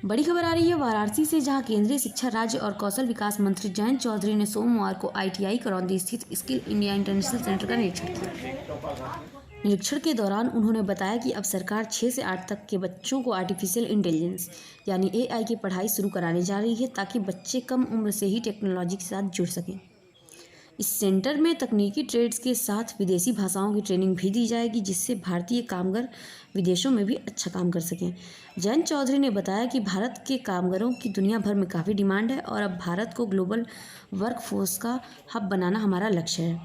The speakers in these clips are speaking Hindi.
बड़ी खबर आ रही है वाराणसी से, जहां केंद्रीय शिक्षा राज्य और कौशल विकास मंत्री जयंत चौधरी ने सोमवार को ITI करौंदी स्थित स्किल इंडिया इंटरनेशनल सेंटर का निरीक्षण किया। निरीक्षण के दौरान उन्होंने बताया कि अब सरकार 6 से 8 तक के बच्चों को आर्टिफिशियल इंटेलिजेंस यानी AI की पढ़ाई शुरू कराने जा रही है, ताकि बच्चे कम उम्र से ही टेक्नोलॉजी के साथ जुड़ सकें। इस सेंटर में तकनीकी ट्रेड्स के साथ विदेशी भाषाओं की ट्रेनिंग भी दी जाएगी, जिससे भारतीय कामगार विदेशों में भी अच्छा काम कर सकें। जयंत चौधरी ने बताया कि भारत के कामगारों की दुनिया भर में काफ़ी डिमांड है और अब भारत को ग्लोबल वर्कफोर्स का हब बनाना हमारा लक्ष्य है।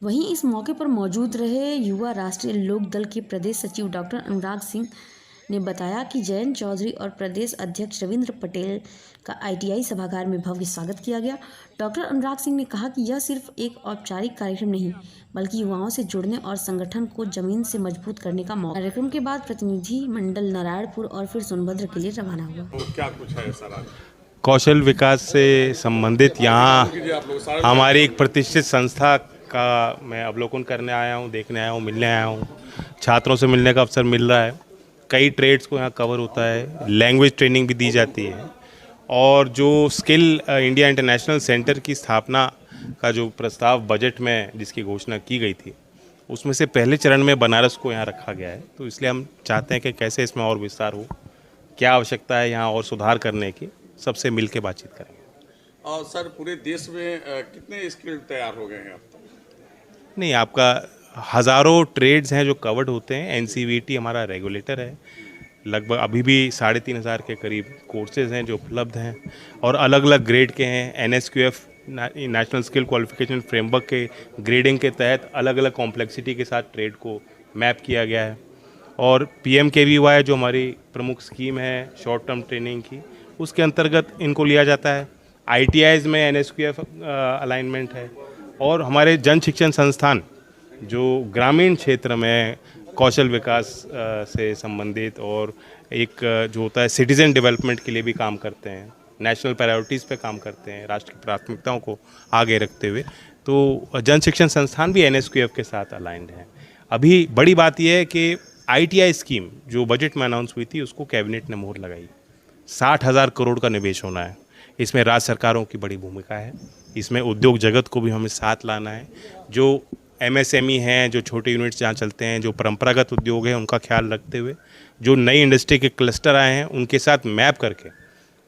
वहीं इस मौके पर मौजूद रहे युवा राष्ट्रीय लोक दल के प्रदेश सचिव डॉक्टर अनुराग सिंह ने बताया कि जयंत चौधरी और प्रदेश अध्यक्ष रविंद्र पटेल का ITI सभागार में भव्य स्वागत किया गया। डॉक्टर अनुराग सिंह ने कहा कि यह सिर्फ एक औपचारिक कार्यक्रम नहीं, बल्कि युवाओं से जुड़ने और संगठन को जमीन से मजबूत करने का मौका। कार्यक्रम के बाद प्रतिनिधि मंडल नारायणपुर और फिर सोनभद्र के लिए रवाना हुआ। तो क्या कुछ है सर? कौशल विकास से संबंधित यहाँ हमारी एक प्रतिष्ठित संस्था का मैं अवलोकन करने आया हूँ, देखने आया हूँ, मिलने आया हूँ। छात्रों से मिलने का अवसर मिल रहा है। कई ट्रेड्स को यहाँ कवर होता है, लैंग्वेज ट्रेनिंग भी दी जाती है। और जो स्किल इंडिया इंटरनेशनल सेंटर की स्थापना का जो प्रस्ताव बजट में जिसकी घोषणा की गई थी, उसमें से पहले चरण में बनारस को यहाँ रखा गया है। तो इसलिए हम चाहते हैं कि कैसे इसमें और विस्तार हो, क्या आवश्यकता है यहाँ और सुधार करने की, सबसे मिल के बातचीत करेंगे। और सर, पूरे देश में कितने स्किल तैयार हो गए हैं अब तक? नहीं, आपका हज़ारों ट्रेड्स हैं जो कवर्ड होते हैं। NCVT हमारा रेगुलेटर है। लगभग अभी भी 3,500 के करीब कोर्सेज़ हैं जो उपलब्ध हैं और अलग अलग ग्रेड के हैं। NSQF national skill qualification framework के ग्रेडिंग के तहत अलग अलग कॉम्प्लेक्सिटी के साथ ट्रेड को मैप किया गया है। और PMKVY जो हमारी प्रमुख स्कीम है शॉर्ट टर्म ट्रेनिंग की, उसके अंतर्गत इनको लिया जाता है। ITIs में NSQF अलाइनमेंट है। और हमारे जन शिक्षण संस्थान जो ग्रामीण क्षेत्र में कौशल विकास से संबंधित और एक जो होता है सिटीज़न डेवलपमेंट के लिए भी काम करते हैं, नेशनल प्रायोरिटीज़ पे काम करते हैं, राष्ट्र की प्राथमिकताओं को आगे रखते हुए। तो जन शिक्षण संस्थान भी NSQF के साथ अलाइंड हैं। अभी बड़ी बात यह है कि ITI स्कीम जो बजट में अनाउंस हुई थी, उसको कैबिनेट ने मोहर लगाई। 60,000 करोड़ का निवेश होना है। इसमें राज्य सरकारों की बड़ी भूमिका है। इसमें उद्योग जगत को भी हमें साथ लाना है। जो MSME हैं, जो छोटे यूनिट्स जहाँ चलते हैं, जो परंपरागत उद्योग हैं, उनका ख्याल रखते हुए जो नई इंडस्ट्री के क्लस्टर आए हैं उनके साथ मैप करके,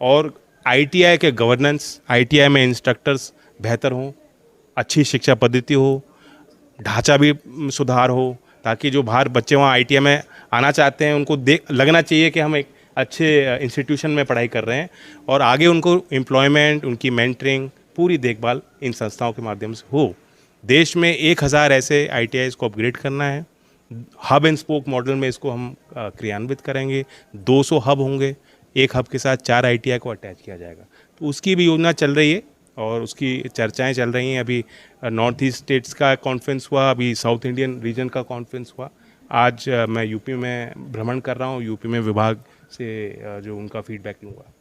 और ITI के गवर्नेंस, ITI में इंस्ट्रक्टर्स बेहतर हों, अच्छी शिक्षा पद्धति हो, ढांचा भी सुधार हो, ताकि जो बाहर बच्चे वहाँ ITI में आना चाहते हैं उनको लगना चाहिए कि हम एक अच्छे इंस्टीट्यूशन में पढ़ाई कर रहे हैं, और आगे उनको एम्प्लॉयमेंट, उनकी मेंटरिंग, पूरी देखभाल इन संस्थाओं के माध्यम से हो। देश में 1000 ऐसे ITIs को अपग्रेड करना है। हब एंड स्पोक मॉडल में इसको हम क्रियान्वित करेंगे। 200 हब होंगे, एक हब के साथ 4 ITI को अटैच किया जाएगा। तो उसकी भी योजना चल रही है और उसकी चर्चाएं चल रही हैं। अभी नॉर्थ ईस्ट स्टेट्स का कॉन्फ्रेंस हुआ, अभी साउथ इंडियन रीजन का कॉन्फ्रेंस हुआ। आज मैं यूपी में भ्रमण कर रहा हूँ, यूपी में विभाग से जो उनका फीडबैक लूँगा।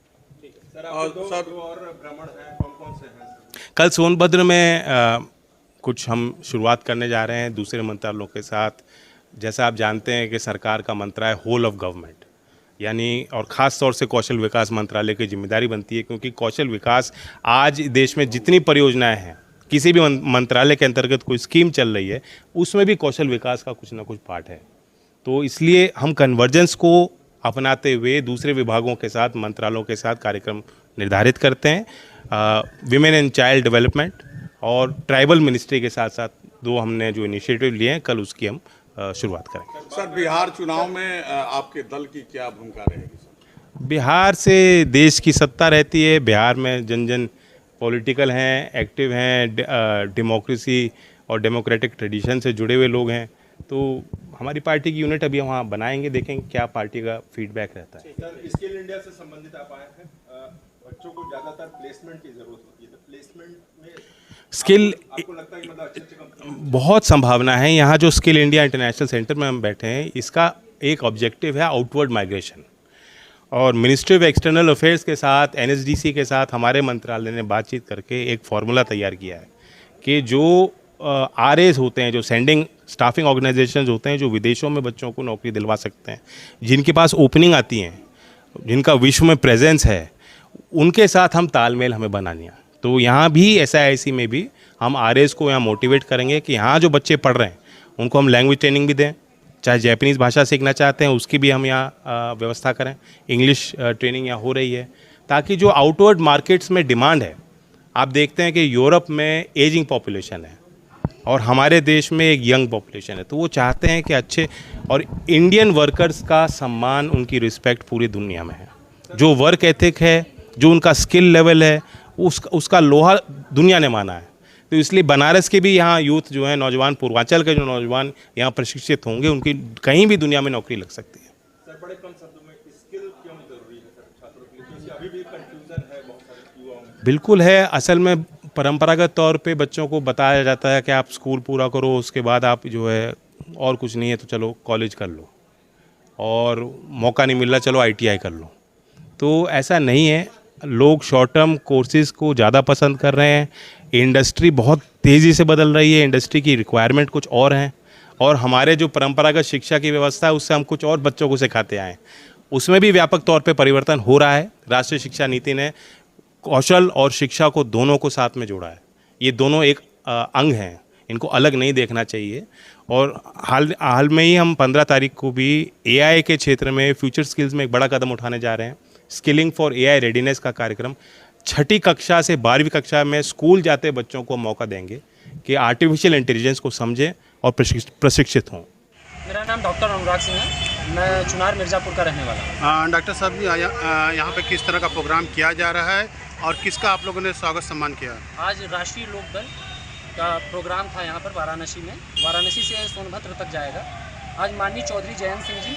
कल सोनभद्र में कुछ हम शुरुआत करने जा रहे हैं दूसरे मंत्रालयों के साथ। जैसा आप जानते हैं कि सरकार का मंत्र है होल ऑफ गवर्नमेंट, यानी और ख़ास तौर से कौशल विकास मंत्रालय की जिम्मेदारी बनती है, क्योंकि कौशल विकास आज देश में जितनी परियोजनाएं हैं, किसी भी मंत्रालय के अंतर्गत कोई स्कीम चल रही है, उसमें भी कौशल विकास का कुछ ना कुछ पार्ट है। तो इसलिए हम कन्वर्जेंस को अपनाते हुए दूसरे विभागों के साथ, मंत्रालयों के साथ कार्यक्रम निर्धारित करते हैं। विमेन एंड चाइल्ड डेवलपमेंट और ट्राइबल मिनिस्ट्री के साथ साथ दो हमने जो इनिशिएटिव लिए हैं, कल उसकी हम शुरुआत करेंगे। सर, बिहार चुनाव में आपके दल की क्या भूमिका रहेगी? बिहार से देश की सत्ता रहती है। बिहार में जन जन पॉलिटिकल हैं, एक्टिव हैं, डेमोक्रेसी और डेमोक्रेटिक ट्रेडिशन से जुड़े हुए लोग हैं। तो हमारी पार्टी की यूनिट अभी वहाँ बनाएंगे, देखेंगे क्या पार्टी का फीडबैक रहता है। सर, स्किल इंडिया से संबंधित आप आए हैं। बच्चों को ज़्यादातर प्लेसमेंट की ज़रूरत होती है, तो प्लेसमेंट में स्किल आपको लगता है कि मतलब अच्छे बहुत संभावना है। यहाँ जो स्किल इंडिया इंटरनेशनल सेंटर में हम बैठे हैं, इसका एक ऑब्जेक्टिव है आउटवर्ड माइग्रेशन। और मिनिस्ट्री ऑफ एक्सटर्नल अफेयर्स के साथ, NSDC के साथ हमारे मंत्रालय ने बातचीत करके एक फार्मूला तैयार किया है कि जो RAs होते हैं, जो सेंडिंग स्टाफिंग ऑर्गेनाइजेशंस होते हैं, जो विदेशों में बच्चों को नौकरी दिलवा सकते हैं, जिनके पास ओपनिंग आती हैं, जिनका विश्व में प्रेजेंस है, उनके साथ हम तालमेल हमें बनानी है। तो यहाँ भी SIIC में भी हम RAs को यहाँ मोटिवेट करेंगे कि यहाँ जो बच्चे पढ़ रहे हैं उनको हम लैंग्वेज ट्रेनिंग भी दें, चाहे जैपनीज़ भाषा सीखना चाहते हैं उसकी भी हम यहाँ व्यवस्था करें, इंग्लिश ट्रेनिंग यहाँ हो रही है, ताकि जो आउटवर्ड मार्केट्स में डिमांड है, आप देखते हैं कि यूरोप में एजिंग पॉपुलेशन है और हमारे देश में एक यंग पॉपुलेशन है, तो वो चाहते हैं कि अच्छे और इंडियन वर्कर्स का सम्मान, उनकी रिस्पेक्ट पूरी दुनिया में है। जो वर्क एथिक है, जो उनका स्किल लेवल है, उसका लोहा दुनिया ने माना है। तो इसलिए बनारस के भी यहाँ यूथ जो है, नौजवान, पूर्वांचल के जो नौजवान यहाँ प्रशिक्षित होंगे, उनकी कहीं भी दुनिया में नौकरी लग सकती है। सर, बड़े कम शब्दों में स्किल क्यों जरूरी है सर छात्रों के लिए, क्योंकि अभी भी कंफ्यूजन है बहुत सारे युवाओं में। बिल्कुल है। असल में परंपरागत तौर पे बच्चों को बताया जाता है कि आप स्कूल पूरा करो, उसके बाद आप जो है और कुछ नहीं है तो चलो कॉलेज कर लो, और मौका नहीं मिल रहा चलो ITI कर लो। तो ऐसा नहीं है, लोग शॉर्ट टर्म कोर्सेज़ को ज़्यादा पसंद कर रहे हैं। इंडस्ट्री बहुत तेज़ी से बदल रही है, इंडस्ट्री की रिक्वायरमेंट कुछ और हैं, और हमारे जो परंपरागत शिक्षा की व्यवस्था है उससे हम कुछ और बच्चों को सिखाते आए हैं, उसमें भी व्यापक तौर पे परिवर्तन हो रहा है। राष्ट्रीय शिक्षा नीति ने कौशल और शिक्षा को दोनों को साथ में जोड़ा है। ये दोनों एक अंग हैं, इनको अलग नहीं देखना चाहिए। और हाल में ही हम 15 तारीख को भी AI के क्षेत्र में फ्यूचर स्किल्स में एक बड़ा कदम उठाने जा रहे हैं। स्किलिंग फॉर AI रेडीनेस का कार्यक्रम 6ठी कक्षा से 12वीं कक्षा में स्कूल जाते बच्चों को मौका देंगे कि आर्टिफिशियल इंटेलिजेंस को समझें और प्रशिक्षित हों। मेरा नाम डॉक्टर अनुराग सिंह है, मैं चुनार मिर्ज़ापुर का रहने वाला हूँ। डॉक्टर साहब जी, यहाँ पे किस तरह का प्रोग्राम किया जा रहा है और किसका आप लोगों ने स्वागत सम्मान किया? आज राष्ट्रीय लोक दल का प्रोग्राम था यहाँ पर वाराणसी में। वाराणसी से सोनभद्र तक जाएगा। आज माननीय चौधरी जयंत सिंह जी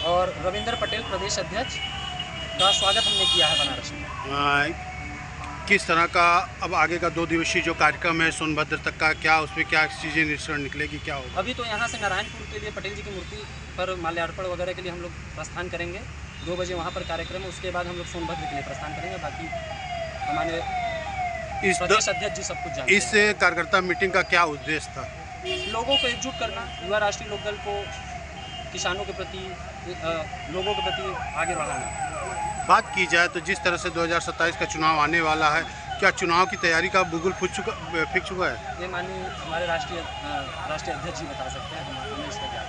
और रविंद्र पटेल प्रदेश अध्यक्ष का स्वागत हमने किया है बनारस में। किस तरह का अब आगे का 2 दिवसीय जो कार्यक्रम है सोनभद्र तक का, क्या उसमें क्या चीज़ें निष्कर्ष निकलेगी, क्या होगा? अभी तो यहाँ से नारायणपुर के लिए पटेल जी की मूर्ति पर माल्यार्पण वगैरह के लिए हम लोग प्रस्थान करेंगे। 2 बजे वहाँ पर कार्यक्रम है, उसके बाद हम लोग सोनभद्र के लिए प्रस्थान करेंगे। बाकी हमारे प्रदेश अध्यक्ष जी सब कुछ जानते हैं। इस कार्यकर्ता मीटिंग का क्या उद्देश्य था? लोगों को एकजुट करना, युवा राष्ट्रीय लोक दल को किसानों के प्रति, लोगों के प्रति आगे बढ़ाना। बात की जाए तो जिस तरह से 2027 का चुनाव आने वाला है, क्या चुनाव की तैयारी का बिल्कुल फिक्स हुआ है? ये माननीय हमारे राष्ट्रीय अध्यक्ष जी बता सकते हैं, हमें इसका क्या